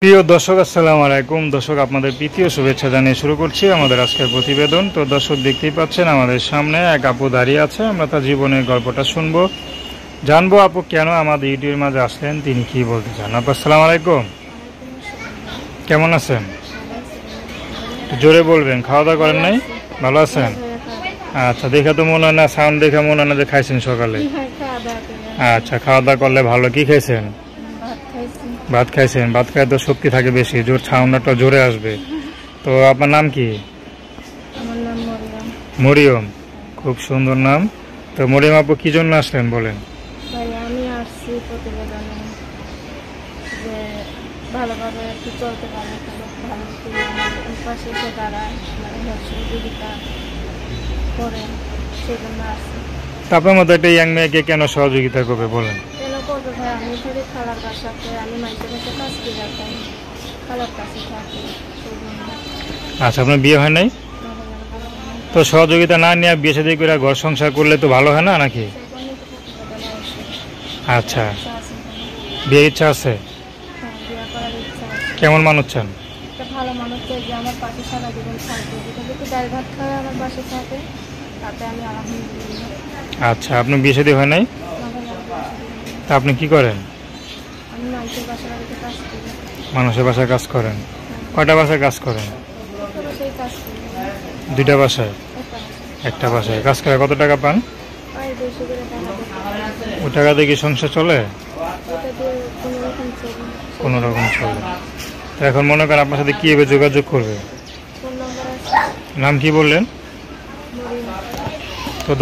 প্রিয় দর্শক, আসসালামু আলাইকুম। দর্শক, আপনাদের প্রীতীয় শুভেচ্ছা জানিয়ে শুরু করছি আমাদের আজকের প্রতিবেদন। তো দর্শক, দেখতেই পাচ্ছেন আমাদের সামনে এক আপু দাঁড়িয়ে আছে। আমরা তার জীবনের গল্পটা শুনবো, জানবো আপু কেন আমাদের ইউটিউবের মাঝে আসলেন, তিনি কি বলতে চান। আপু আসসালামু আলাইকুম, কেমন আছেন? জোরে বলবেন। খাওয়া দাওয়া করেন নাই? ভালো আছেন? আচ্ছা, দেখে তো মনে হয় না, সাউন্ড দেখে মনে হয় না যে খাইছেন সকালে। আচ্ছা, খাওয়া দাওয়া করলে ভালো। কি খাইছেন? ভাত খাইছেন। ভাত খাই তো শক্তি থাকে বেশি, জোর সাউন্ডটা জোরে আসবে। তো আপনার নাম কি? আমার নাম মরিয়ম। মরিয়ম, খুব সুন্দর নাম। তো মরিয়ম আপু, কি জন্য আসলেন বলেন? ভাই, আমি আসছি প্রতিবেদনে যে ভালোভাবে একটু চলতে পারে, ভালো পাশে এসে দাঁড়ায়, সহযোগিতা করে, সেই জন্য আসছি। আপনার মতো একটা ইয়াং মেয়েকে কেন সহযোগিতা করবে বলেন? কেন করবে ভাই? আমি ধরি খালার বাসাতে, আমি মানুষের কাছে কাজ করে রাখতাম, খালার কাছে থাকি, সেই জন্য। আচ্ছা, আপনার বিয়ে হয় নাই? তো সহযোগিতা না নিয়ে বিয়ে শাদী করে ঘর সংসার করলে তো ভালো হয় না নাকি? আচ্ছা, বিয়ের ইচ্ছা আছে? বিয়ে করার ইচ্ছা আছে। কেমন মানুষ চান? একটা ভালো মানুষ চাই যে আমার পাশে সারা জীবন থাকবে, যেটা যদি ডাল ভাত খায় আমার পাশে থাকে, তাতে আমি আলহামদুলিল্লাহ। আচ্ছা, আপনার বিয়ে শাদী হয় নাই? তা আপনি কি করেন? আমি মানুষের বাসার বাড়িতে কাজ করি। মানুষের বাসায় কাজ করেন? কয়টা বাসায় কাজ করেন? একটা বাসায় কাজ করি, দুইটা বাসায়? একটা বাসায়। একটা বাসায় কাজ করে কত টাকা পান? প্রায় 200 করে টাকা দিতে। ওই টাকা দিয়ে কি সংসার চলে? ওটা দিয়ে কোনো রকম চলি। কোনো রকম চলে। তো এখন মনে করেন আপনার সাথে কীভাবে যোগাযোগ করবে? ফোন নম্বর আছে। নাম কি বললেন? মরিয়ম। তো